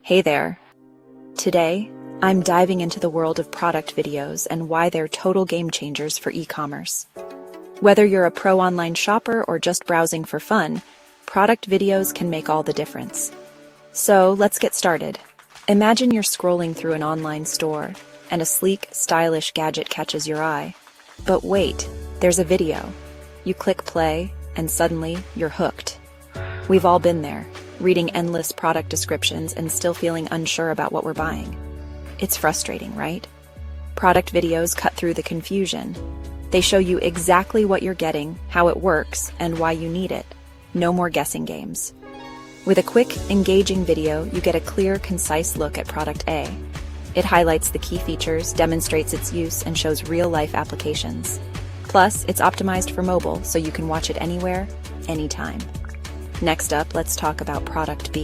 Hey there. Today, I'm diving into the world of product videos and why they're total game changers for e-commerce. Whether you're a pro online shopper or just browsing for fun, product videos can make all the difference. So let's get started. Imagine you're scrolling through an online store and a sleek, stylish gadget catches your eye. But wait, there's a video. You click play and suddenly you're hooked. We've all been there, reading endless product descriptions and still feeling unsure about what we're buying. It's frustrating, right? Product videos cut through the confusion. They show you exactly what you're getting, how it works, and why you need it. No more guessing games. With a quick, engaging video, you get a clear, concise look at product A. It highlights the key features, demonstrates its use, and shows real-life applications. Plus, it's optimized for mobile, so you can watch it anywhere, anytime. Next up, let's talk about product B.